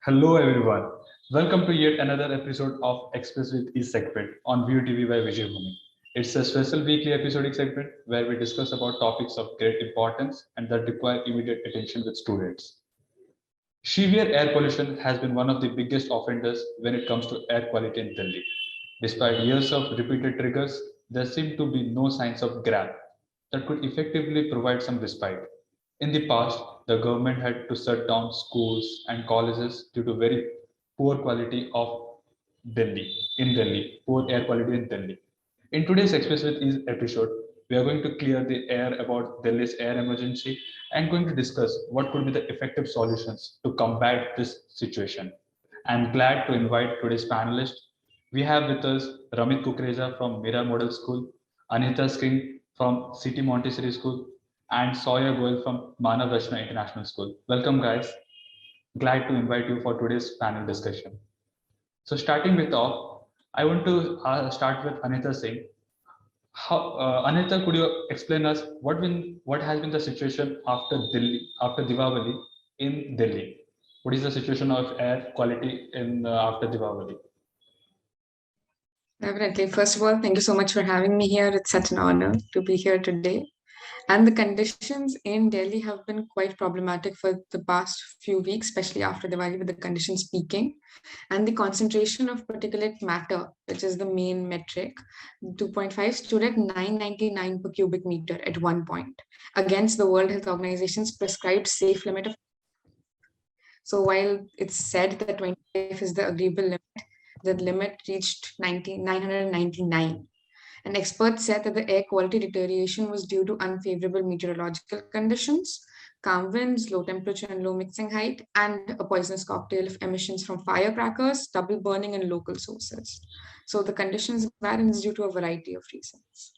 Hello everyone. Welcome to yet another episode of Express with E segment on VUTV by Vijaybhoomi. It's a special weekly episodic segment where we discuss about topics of great importance and that require immediate attention with students. Severe air pollution has been one of the biggest offenders when it comes to air quality in Delhi. Despite years of repeated triggers, there seem to be no signs of grab that could effectively provide some respite. In the past, the government had to shut down schools and colleges due to very poor quality of poor air quality in Delhi. In today's Express with Ease episode, we are going to clear the air about Delhi's air emergency and going to discuss what could be the effective solutions to combat this situation. I'm glad to invite today's panelists. We have with us Ramit Kukreja from Mira Model School, Anita Singh from City Montessori School, and Sawyer Goel from Manav Rachna International School. Welcome, guys. Glad to invite you for today's panel discussion. So, starting with off, I want to start with Anita Singh. Anita, could you explain us what has been the situation after Diwali in Delhi? What is the situation of air quality in after Diwali? Definitely. First of all, thank you so much for having me here. It's such an honor to be here today. And the conditions in Delhi have been quite problematic for the past few weeks, especially after Diwali, with the conditions peaking. And the concentration of particulate matter, which is the main metric, 2.5 stood at 999 per cubic meter at one point, against the World Health Organization's prescribed safe limit of. So while it's said that 25 is the agreeable limit, the limit reached 999. And experts said that the air quality deterioration was due to unfavorable meteorological conditions, calm winds, low temperature and low mixing height, and a poisonous cocktail of emissions from firecrackers, double burning, and local sources. So the conditions bad and is due to a variety of reasons.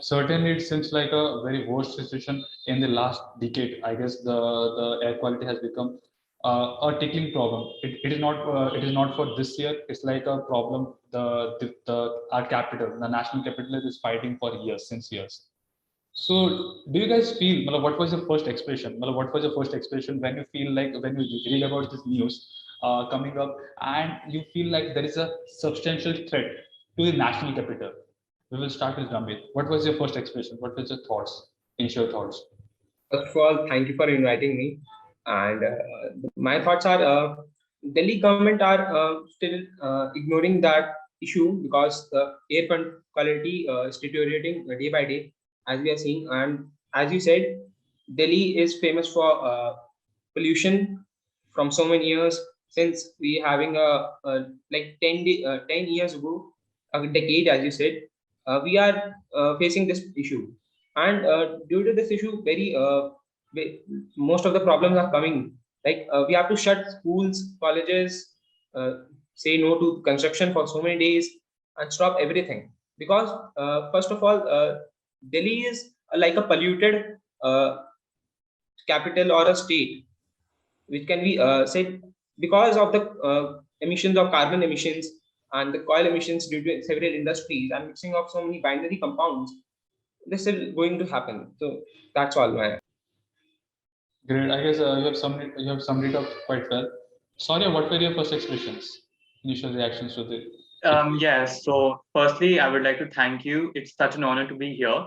Certainly, it seems like a very worst situation in the last decade. I guess the air quality has become a tickling problem. It is not for this year. It's like a problem. The our capital, the national capital, is fighting for years since years. So, do you guys feel? What was your first expression? What was your first expression when you feel like when you read about this news coming up and you feel like there is a substantial threat to the national capital? We will start with Ramit. What was your first expression? What was your thoughts, initial thoughts? First of all, thank you for inviting me. And my thoughts are Delhi government are still ignoring that issue because the air quality is deteriorating day by day, as we are seeing. And as you said, Delhi is famous for pollution from so many years since we having a like 10 years ago, a decade, as you said, we are facing this issue. And due to this issue, most of the problems are coming. Like we have to shut schools, colleges, uh, say no to construction for so many days, and stop everything. Because first of all, Delhi is like a polluted capital or a state, which can be said because of the emissions of carbon emissions and the coil emissions due to several industries and mixing of so many binary compounds. This is going to happen. So that's all my. Great. I guess you have summed it up quite well. Sorry, what were your first expressions, initial reactions to the? Yes, so firstly, I would like to thank you. It's such an honor to be here.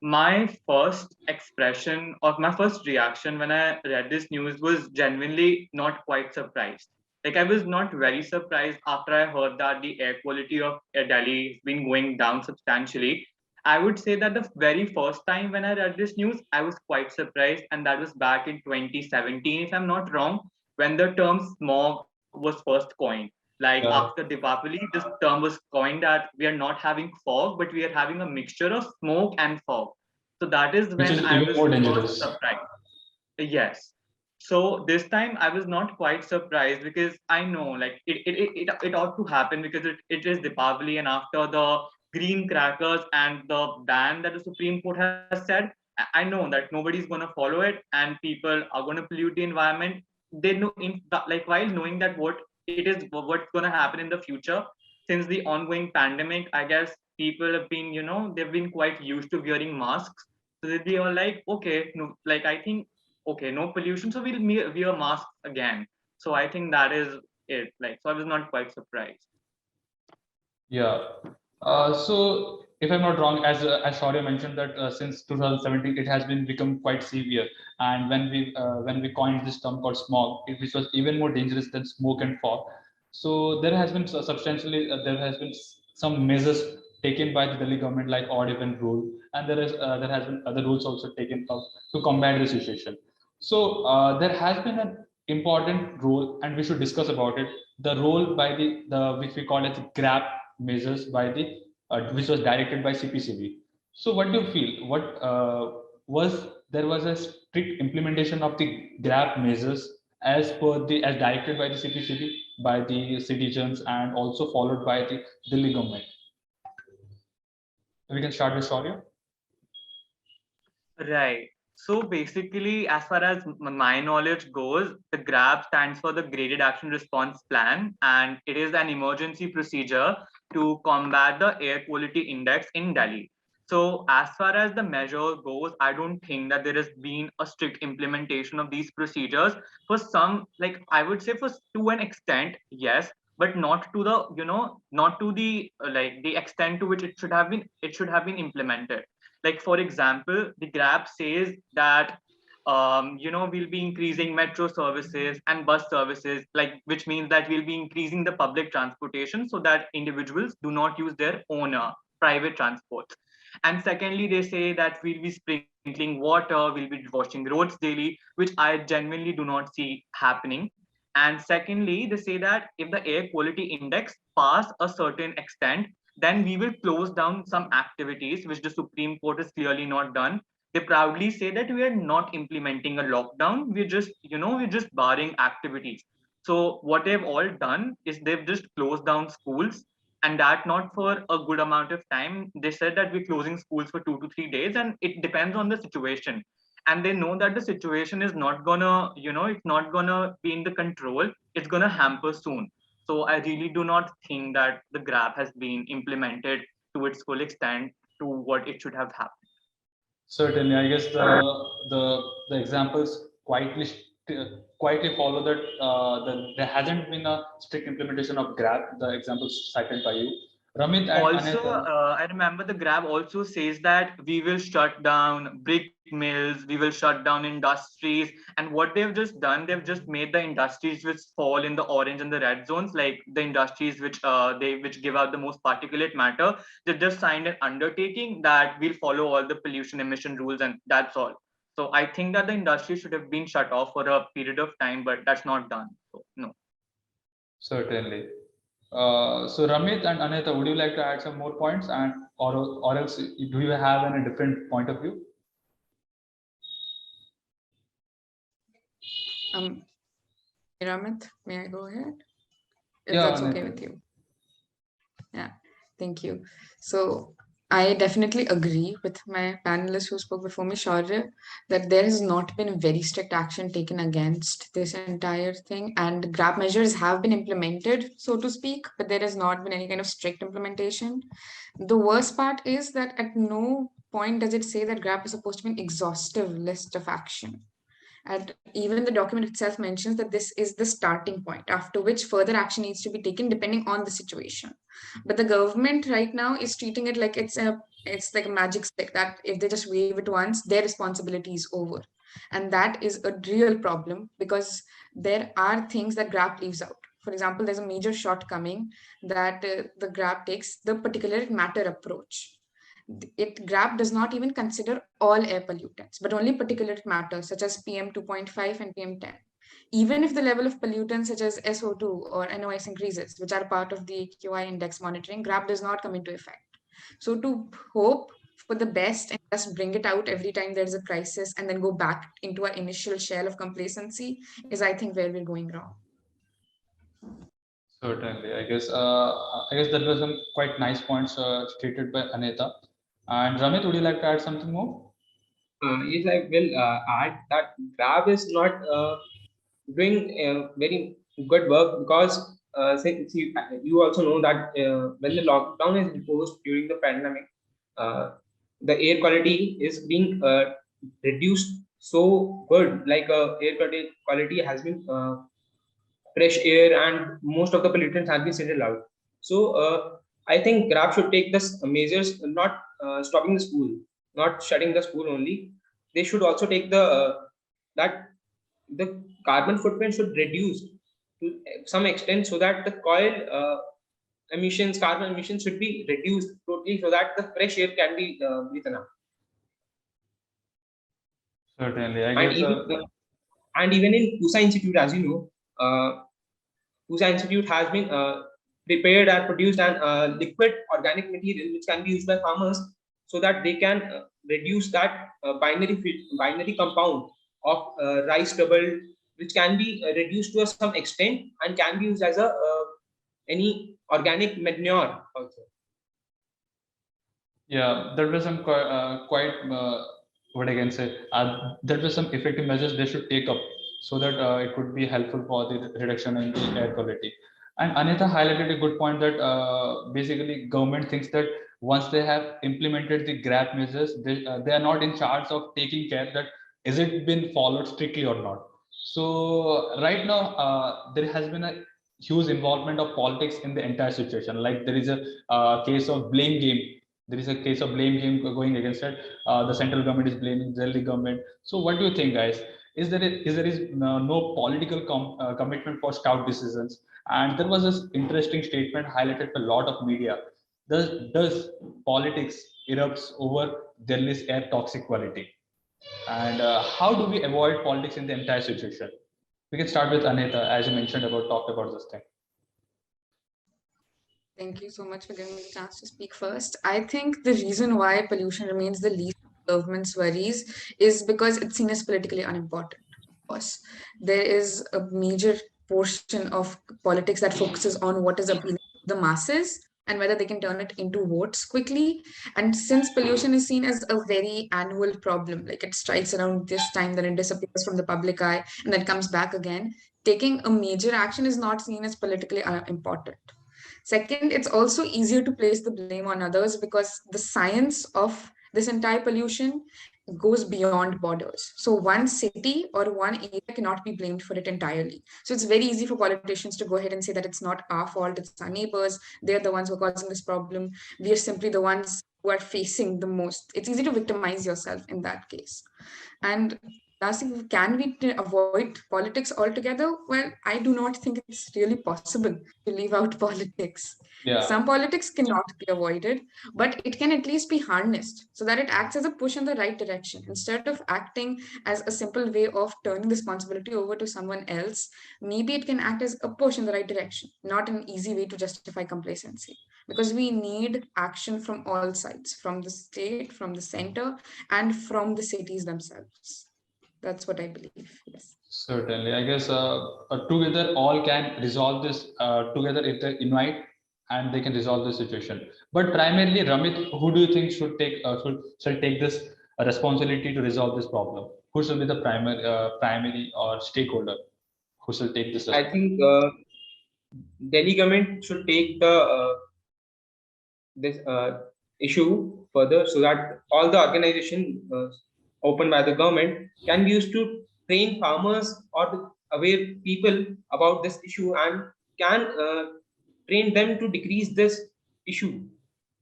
My first expression or my first reaction when I read this news was genuinely not quite surprised. Like, I was not very surprised after I heard that the air quality of Delhi has been going down substantially. I would say that the very first time when I read this news, I was quite surprised, and that was back in 2017, if I'm not wrong, when the term smog was first coined. Like after Diwali, this term was coined that we are not having fog, but we are having a mixture of smoke and fog. So that is Which when is I even was more first dangerous. surprised. Yes. So this time I was not quite surprised because I know like it ought to happen because it is Deepavali, and after the green crackers and the ban that the Supreme Court has said, I know that nobody's gonna follow it and people are gonna pollute the environment. They know like while knowing that what's gonna happen in the future, since the ongoing pandemic, I guess people have been, they've been quite used to wearing masks. So they are like, okay, no, like I think okay, no pollution, so we'll wear masks again. So I think that is it. Like, so I was not quite surprised. Yeah. So if I'm not wrong, as Shaurya mentioned that since 2017 it has been become quite severe, and when we coined this term called smog, which was even more dangerous than smoke and fog. So there has been substantially there has been some measures taken by the Delhi government, like odd even rule, and there has been other rules also taken up to combat the situation. So there has been an important role, and we should discuss about it. The role by the which we call as grab measures by the which was directed by CPCB. So what do you feel? What was there was a strict implementation of the grab measures as directed by the CPCB by the citizens and also followed by the Delhi government. We can start with Shaurya. Right. So basically, as far as my knowledge goes, the GRAP stands for the Graded Action Response Plan, and it is an emergency procedure to combat the air quality index in Delhi. So as far as the measure goes, I don't think that there has been a strict implementation of these procedures. For some, like I would say, for to an extent, yes, but not to the not to the like the extent to which it should have been implemented. Like for example, the Grab says that we'll be increasing metro services and bus services, like which means that we'll be increasing the public transportation so that individuals do not use their own private transport. And secondly, they say that we'll be sprinkling water, we'll be washing roads daily, which I genuinely do not see happening. And secondly, they say that if the air quality index pass a certain extent, then we will close down some activities, which the Supreme Court has clearly not done. They proudly say that we are not implementing a lockdown. We're just barring activities. So what they've all done is they've just closed down schools, and that not for a good amount of time. They said that we're closing schools for 2 to 3 days, and it depends on the situation. And they know that the situation is not gonna, it's not gonna be in the control. It's gonna hamper soon. So I really do not think that the graph has been implemented to its full extent to what it should have happened. Certainly, I guess the examples quietly follow that there hasn't been a strict implementation of Grab. The examples cited by you, Ramit and Also, Anita. I remember the grab also says that we will shut down brick mills, we will shut down industries. And what they've just done, they've just made the industries which fall in the orange and the red zones, like the industries which give out the most particulate matter. They just signed an undertaking that we'll follow all the pollution emission rules, and that's all. So I think that the industry should have been shut off for a period of time, but that's not done. So no. Certainly. So Ramit and Anita, would you like to add some more points, and or else do you have any different point of view? Ramit, may I go ahead? If Yeah, that's okay Anita. with you. Yeah, thank you. So I definitely agree with my panelists who spoke before me, Shaurya, that there has not been very strict action taken against this entire thing, and grab measures have been implemented, so to speak, but there has not been any kind of strict implementation. The worst part is that at no point does it say that grab is supposed to be an exhaustive list of action. And even the document itself mentions that this is the starting point, after which further action needs to be taken depending on the situation. But the government right now is treating it like it's like a magic stick that if they just wave it once, their responsibility is over. And that is a real problem because there are things that GRAP leaves out. For example, there's a major shortcoming that the GRAP takes the particulate matter approach. GRAP does not even consider all air pollutants, but only particulate matter such as PM 2.5 and PM 10. Even if the level of pollutants such as SO2 or NOx increases, which are part of the AQI index monitoring, GRAP does not come into effect. So to hope for the best and just bring it out every time there's a crisis and then go back into our initial shell of complacency is, I think, where we're going wrong. Certainly, I guess that was some quite nice points stated by Anita. And Ramit, would you like to add something more? Yes, I will add that Grab is not doing very good work because since you also know that when the lockdown is imposed during the pandemic, the air quality is being reduced so good. Like air quality has been fresh air, and most of the pollutants have been settled out. So I think Grab should take this measures, not stopping the school, not shutting the school only. They should also take the that the carbon footprint should reduce to some extent, so that the coil emissions, carbon emissions should be reduced totally, so that the fresh air can be breathed out. Certainly, I And guess. even in Pusa Institute, as you know, Pusa Institute has been prepared and produced an liquid organic material which can be used by farmers, so that they can reduce that binary compound of rice stubble, which can be reduced to some extent and can be used as a any organic manure also. Yeah, there were some quite what I can say. There were some effective measures they should take up so that it could be helpful for the reduction in the air quality. And Anita highlighted a good point that basically government thinks that once they have implemented the GRAP measures, they are not in charge of taking care that is it been followed strictly or not. So right now there has been a huge involvement of politics in the entire situation. Like there is a case of blame game, there is a case of blame game going against it. The central government is blaming the Delhi government. So what do you think, guys? Is there no political commitment for scout decisions? And there was this interesting statement highlighted by a lot of media. Does politics erupts over Delhi's air toxic quality? And how do we avoid politics in the entire situation? We can start with Anita, as you mentioned about talked about this thing. Thank you so much for giving me the chance to speak first. I think the reason why pollution remains the least of the government's worries is because it's seen as politically unimportant. Of course, there is a major portion of politics that focuses on what is appealing to the masses and whether they can turn it into votes quickly. And since pollution is seen as a very annual problem, like it strikes around this time, then it disappears from the public eye and then comes back again, taking a major action is not seen as politically important. Second, it's also easier to place the blame on others because the science of this entire pollution goes beyond borders. So one city or one area cannot be blamed for it entirely. So it's very easy for politicians to go ahead and say that it's not our fault, it's our neighbors, they're the ones who are causing this problem. We are simply the ones who are facing the most. It's easy to victimize yourself in that case. And lastly, can we avoid politics altogether? Well, I do not think it's really possible to leave out politics. Yeah. Some politics cannot be avoided, but it can at least be harnessed so that it acts as a push in the right direction. Instead of acting as a simple way of turning responsibility over to someone else, maybe it can act as a push in the right direction, not an easy way to justify complacency. Because we need action from all sides, from the state, from the center, and from the cities themselves. That's what I believe. Yes. Certainly, I guess together all can resolve this together if they invite and they can resolve the situation. But primarily, Ramit, who do you think should take this responsibility to resolve this problem? Who should be the primary or stakeholder who should take this? I think Delhi government should take the this issue further, so that all the organization opened by the government can be used to train farmers or to aware people about this issue, and can train them to decrease this issue.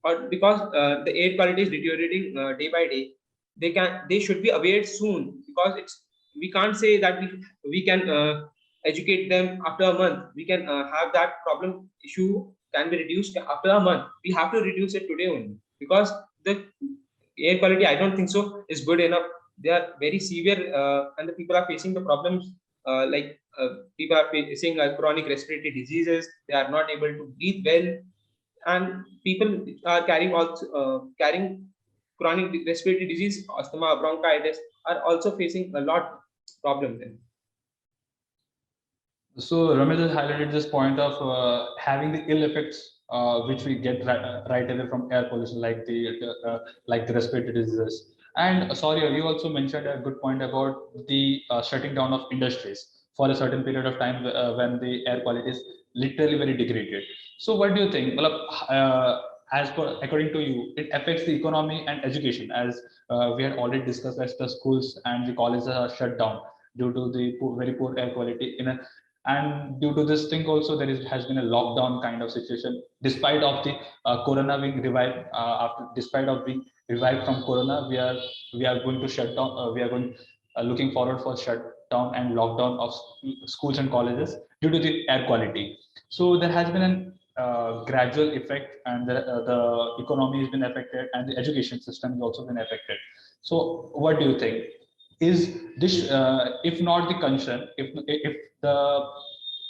Or because the air quality is deteriorating day by day, they should be aware soon, because it's we can't say that we can educate them after a month. We can have that problem issue can be reduced after a month. We have to reduce it today only, because the air quality, I don't think so, is good enough. They are very severe, and the people are facing the problems people are facing chronic respiratory diseases. They are not able to breathe well, and people are carrying chronic respiratory disease, asthma, bronchitis, are also facing a lot problem then. So Ramesh has highlighted this point of having the ill effects which we get right away from air pollution, like the respiratory diseases. And sorry, you also mentioned a good point about the shutting down of industries for a certain period of time when the air quality is literally very degraded. So what do you think? Well, according to you, it affects the economy and education, as we had already discussed, as the schools and the colleges are shut down due to the very poor air quality. And due to this thing also, has been a lockdown kind of situation. Despite of the corona being revived, despite of being revived from corona, we are going to shut down. We are going looking forward for shutdown and lockdown of schools and colleges due to the air quality. So there has been an gradual effect, and the economy has been affected, and the education system has also been affected. So what do you think? Is this, if not the concern, if the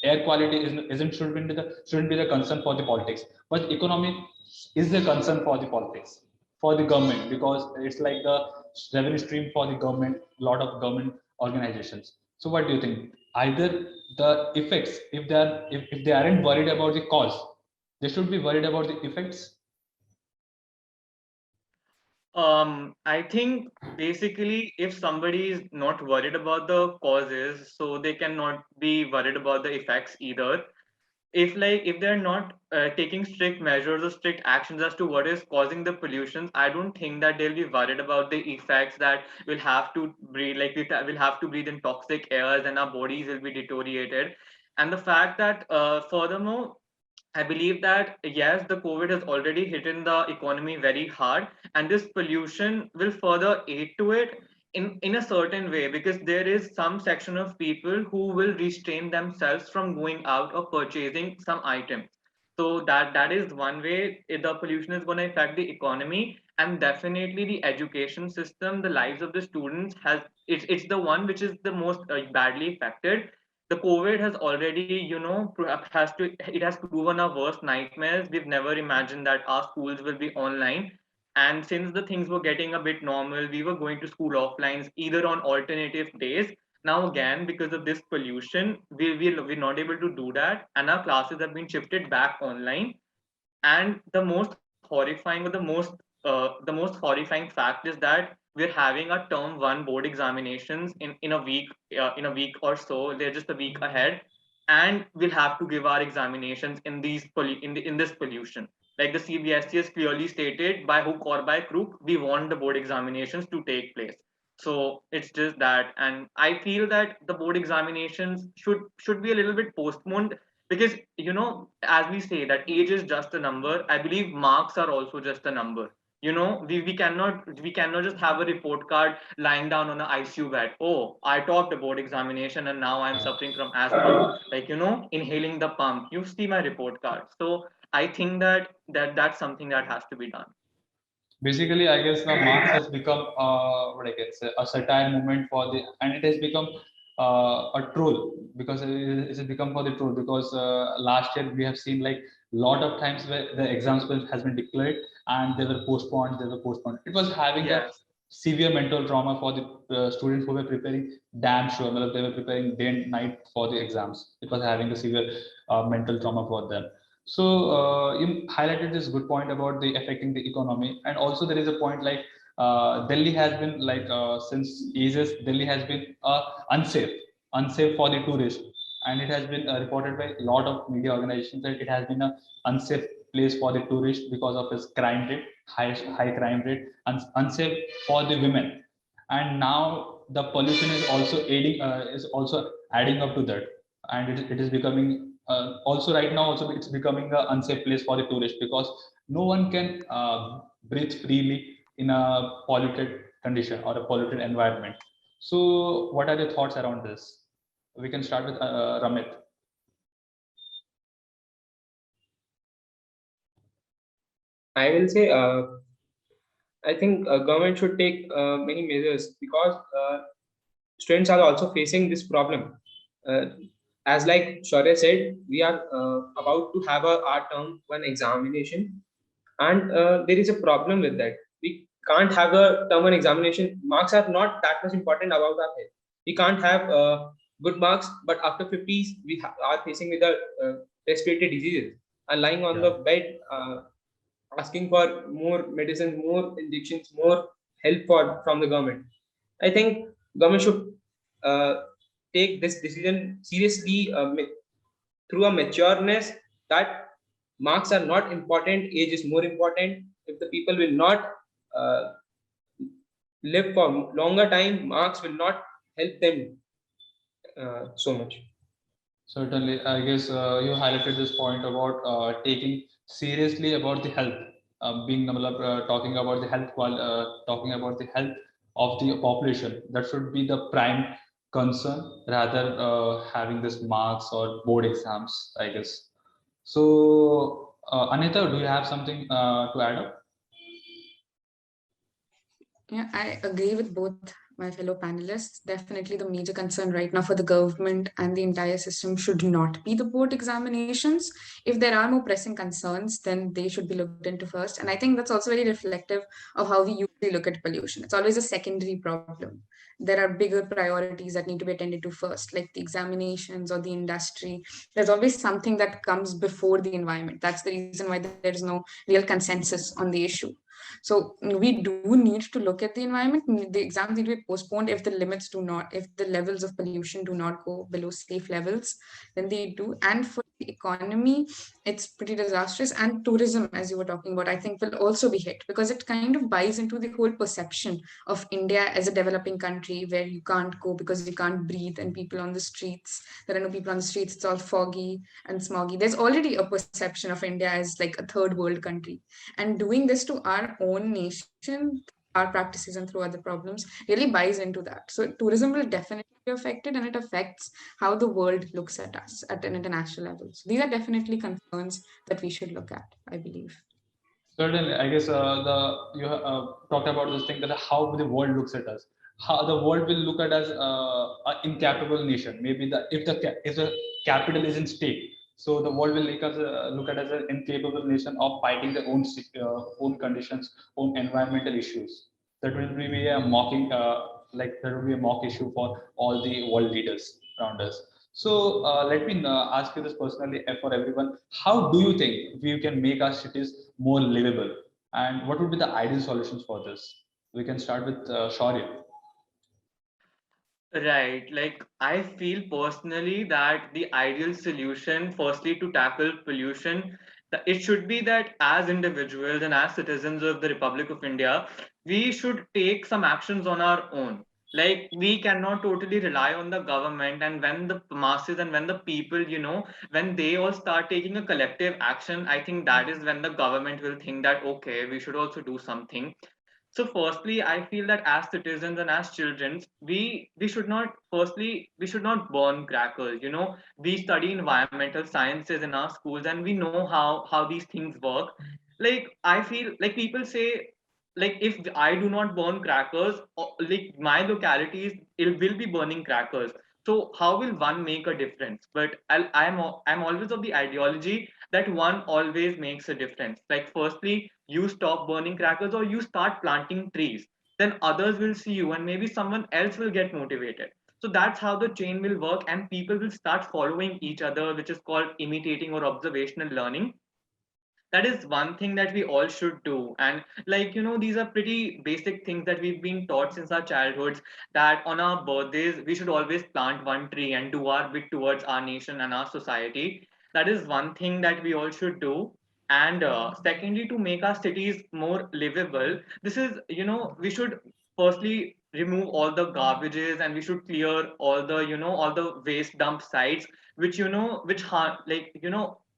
air quality isn't shouldn't be the concern for the politics, but economy is the concern for the politics, for the government, because it's like the revenue stream for the government, lot of government organizations. So what do you think? Either the effects, if they aren't worried about the cause, they should be worried about the effects. I think basically if somebody is not worried about the causes, so they cannot be worried about the effects either. If they're not taking strict measures or strict actions as to what is causing the pollution, I don't think that they'll be worried about the effects that we'll have to breathe, like we'll have to breathe in toxic airs and our bodies will be deteriorated. And the fact that furthermore, I believe that yes, the COVID has already hit in the economy very hard, and this pollution will further aid to it in a certain way, because there is some section of people who will restrain themselves from going out or purchasing some items. So that is one way the pollution is going to affect the economy, and definitely the education system, the lives of the students has it's the one which is the most badly affected. The COVID has already, it has proven our worst nightmares. We've never imagined that our schools will be online. And since the things were getting a bit normal, we were going to school offlines either on alternative days. Now again, because of this pollution, we're not able to do that, and our classes have been shifted back online. And the most horrifying, or the most horrifying fact is that we're having a term one board examinations in a week or so. They're just a week ahead, and we'll have to give our examinations in in this pollution. Like the CBSE has clearly stated, by hook or by crook, we want the board examinations to take place. So it's just that, and I feel that the board examinations should be a little bit postponed, because as we say that age is just a number, I believe marks are also just a number. We cannot just have a report card lying down on an ICU bed. Oh, I topped a board examination and now I'm suffering from asthma, like inhaling the pump. You see my report card. So I think that's something that has to be done. Basically, I guess the Marx has become what I can say, a satire movement for the, and it has become a troll, because it has become for the troll, because last year we have seen like lot of times where the exams has been declared and they were postponed. It was having a Yes. severe mental trauma for the students who were preparing damn sure, they were preparing day and night for the exams. It was having a severe mental trauma for them. So you highlighted this good point about the affecting the economy, and also there is a point like Delhi has been like since ages, Delhi has been unsafe for the tourists, and it has been reported by a lot of media organizations that it has been a unsafe place for the tourists because of its crime rate, high crime rate, unsafe for the women, and now the pollution is also adding up to that, and it is becoming also right now also it's becoming an unsafe place for the tourists, because no one can breathe freely in a polluted condition or a polluted environment. So what are your thoughts around this? We can start with Ramit. I will say, I think government should take many measures, because students are also facing this problem. As like Shaurya said, we are about to have our term one examination, and there is a problem with that. We can't have a term one examination. Marks are not that much important about our health. We can't have good marks, but after 50s we are facing with the respiratory diseases and lying on the bed, asking for more medicine, more injections, more help from the government. I think government should uh, take this decision seriously, through a matureness, that marks are not important, age is more important. If the people will not uh, live for longer time, marks will not help them so much. Certainly, I guess you highlighted this point about taking seriously about the health, talking about the talking about the health of the population. That should be the prime concern rather having this marks or board exams, I guess. So, Anita, do you have something to add up? Yeah, I agree with both my fellow panelists. Definitely, the major concern right now for the government and the entire system should not be the board examinations. If there are more pressing concerns, then they should be looked into first. And I think that's also very reflective of how we usually look at pollution. It's always a secondary problem. There are bigger priorities that need to be attended to first, like the examinations or the industry. There's always something that comes before the environment. That's the reason why there is no real consensus on the issue. So we do need to look at the environment. The exams need to be postponed if the limits do not, if the levels of pollution do not go below safe levels, then they do. And for the economy, it's pretty disastrous. And tourism, as you were talking about, I think will also be hit because it kind of buys into the whole perception of India as a developing country where you can't go because you can't breathe and people on the streets. There are no people on the streets. It's all foggy and smoggy. There's already a perception of India as like a third world country, and doing this to our own nation, our practices and through other problems really buys into that. So tourism will definitely be affected, and it affects how the world looks at us at an international level. So these are definitely concerns that we should look at, I believe. Certainly, I guess the you talked about this thing that how the world looks at us, how the world will look at us an incapable nation. Maybe if the capital is in stake, so the world will look at us as an incapable nation of fighting their own conditions, own environmental issues. That will be a mocking, that will be a mock issue for all the world leaders around us. So let me ask you this personally for everyone. How do you think we can make our cities more livable? And what would be the ideal solutions for this? We can start with Shaurya. Right. Like, I feel personally that the ideal solution, firstly, to tackle pollution, it should be that as individuals and as citizens of the Republic of India, we should take some actions on our own. Like, we cannot totally rely on the government. And when the masses and when the people, when they all start taking a collective action, I think that is when the government will think that, okay, we should also do something. So firstly, I feel that as citizens and as children, we should not, firstly, we should not burn crackers. We study environmental sciences in our schools and we know how these things work. Like, I feel like people say, like, if I do not burn crackers, like my localities, it will be burning crackers. So how will one make a difference? But I'm always of the ideology that one always makes a difference. Like, firstly, you stop burning crackers or you start planting trees, then others will see you and maybe someone else will get motivated. So that's how the chain will work, and people will start following each other, which is called imitating or observational learning. That is one thing that we all should do. And, like, these are pretty basic things that we've been taught since our childhoods, that on our birthdays we should always plant one tree and do our bit towards our nation and our society. That is one thing that we all should do. And secondly, to make our cities more livable, this is, we should firstly remove all the garbages, and we should clear all the waste dump sites, which, which harm, like,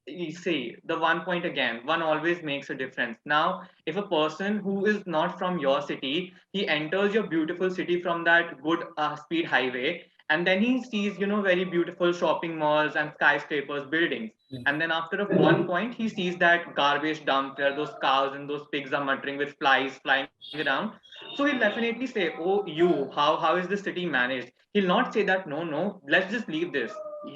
you see, the one point again, one always makes a difference. Now, if a person who is not from your city, he enters your beautiful city from that good speed highway, and then he sees, very beautiful shopping malls and skyscrapers, buildings. And then after one point, he sees that garbage dump where those cows and those pigs are muttering with flies flying around. So he'll definitely say, "Oh, you, how is this city managed?" He'll not say that, "No, no, let's just leave this.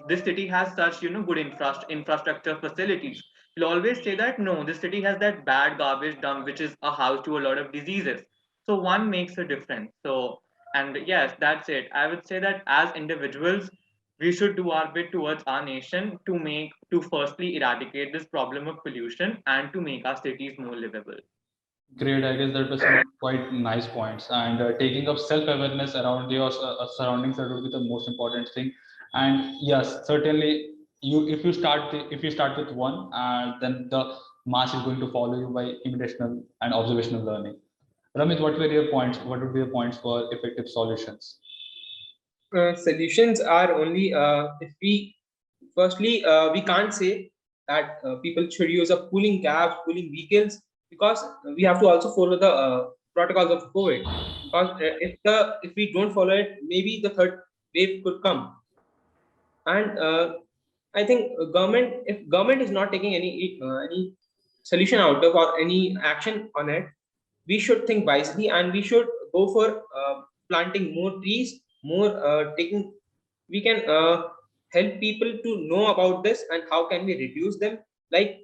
This city has such, good infrastructure facilities." He'll always say that, "No, this city has that bad garbage dump, which is a house to a lot of diseases." So one makes a difference. So, and yes, that's it. I would say that as individuals, we should do our bit towards our nation to firstly eradicate this problem of pollution and to make our cities more livable. Great, I guess that was some quite nice points. And taking up self-awareness around your surroundings, that would be the most important thing. And yes, certainly, if you start with one, then the mass is going to follow you by imitation and observational learning. Ramit, what were your points? What would be the points for effective solutions? Solutions are only if we firstly, we can't say that people should use a cooling cabs, cooling vehicles, because we have to also follow the protocols of COVID. Because if we don't follow it, maybe the third wave could come. And I think if government is not taking any solution out of or any action on it, we should think wisely and we should go for planting more trees, more taking. We can help people to know about this and how can we reduce them. Like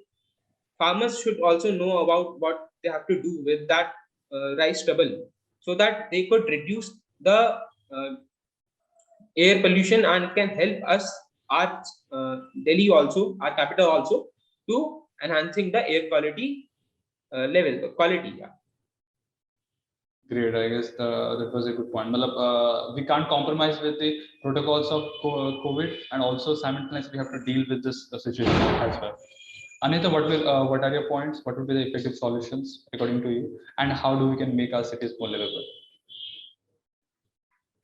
farmers should also know about what they have to do with that rice stubble, so that they could reduce the uh, air pollution and can help us, our Delhi also, our capital also, to enhancing the air quality level, the quality. Yeah. Great. I guess that was a good point. We can't compromise with the protocols of COVID, and also simultaneously we have to deal with this situation as well. Anita, what are your points? What would be the effective solutions according to you, and how do we can make our cities more livable?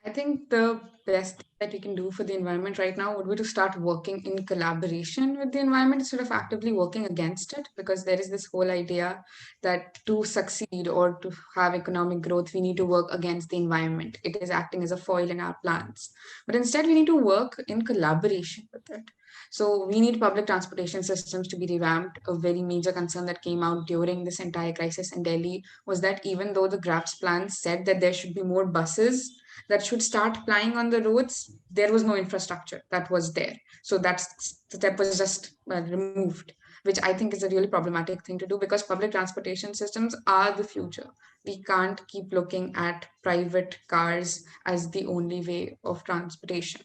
I think the best thing that we can do for the environment right now would be to start working in collaboration with the environment instead of actively working against it, because there is this whole idea that to succeed or to have economic growth, we need to work against the environment. It is acting as a foil in our plans. But instead, we need to work in collaboration with it. So we need public transportation systems to be revamped. A very major concern that came out during this entire crisis in Delhi was that even though the GRAP's plan said that there should be more buses that should start plying on the roads, there was no infrastructure that was there. So that step was just removed, which I think is a really problematic thing to do, because public transportation systems are the future. We can't keep looking at private cars as the only way of transportation.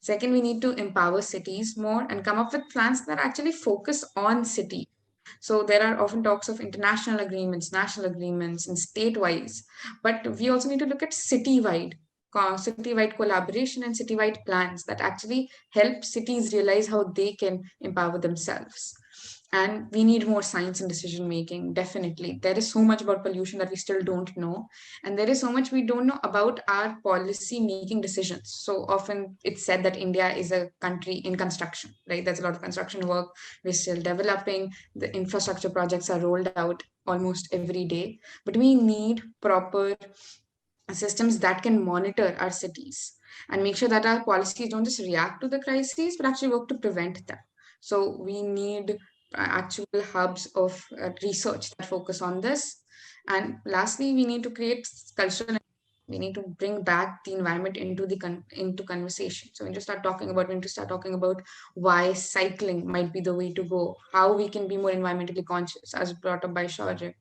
Second, we need to empower cities more and come up with plans that actually focus on city. So there are often talks of international agreements, national agreements, and state-wise, but we also need to look at citywide collaboration and citywide plans that actually help cities realize how they can empower themselves. And we need more science in decision making, definitely. There is so much about pollution that we still don't know, and there is so much we don't know about our policy making decisions. So often it's said that India is a country in construction, right? There's a lot of construction work, we're still developing, the infrastructure projects are rolled out almost every day, but we need proper systems that can monitor our cities and make sure that our policies don't just react to the crises, but actually work to prevent them. So we need actual hubs of research that focus on this. And lastly, we need to create cultural. We need to bring back the environment into into conversation. So we need to start talking about why cycling might be the way to go, how we can be more environmentally conscious, as brought up by Shaurya,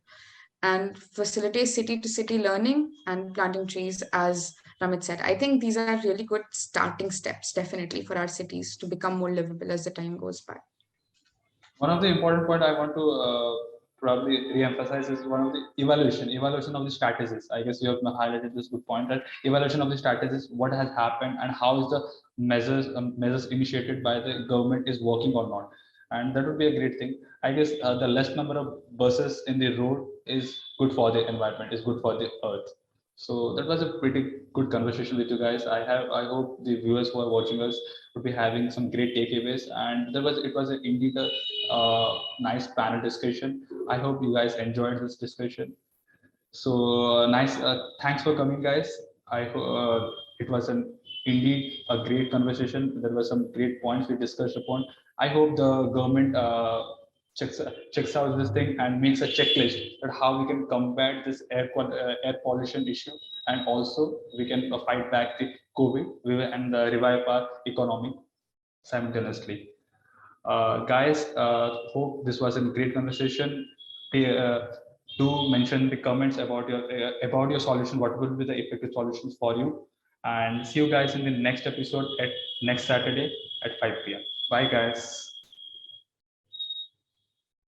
and facilitate city to city learning and planting trees, as Ramit said. I think these are really good starting steps, definitely, for our cities to become more livable as the time goes by. One of the important point I want to probably re-emphasize is one of the evaluation of the strategies. I guess you have highlighted this good point, that evaluation of the strategies, what has happened and how is the measures initiated by the government is working or not, and that would be a great thing. I guess the less number of buses in the road is good for the environment, is good for the earth. So that was a pretty good conversation with you guys. I hope the viewers who are watching us would be having some great takeaways, and it was indeed a nice panel discussion. I hope you guys enjoyed this discussion. So nice. Thanks for coming, guys. It was indeed a great conversation. There were some great points we discussed upon. I hope the government checks out this thing and makes a checklist that how we can combat this air pollution issue, and also we can fight back the COVID and revive our economy simultaneously. Guys, hope this was a great conversation. Uh, do mention the comments about your solution. What would be the effective solutions for you? And see you guys in the next episode at next Saturday at 5 p.m. Bye, guys.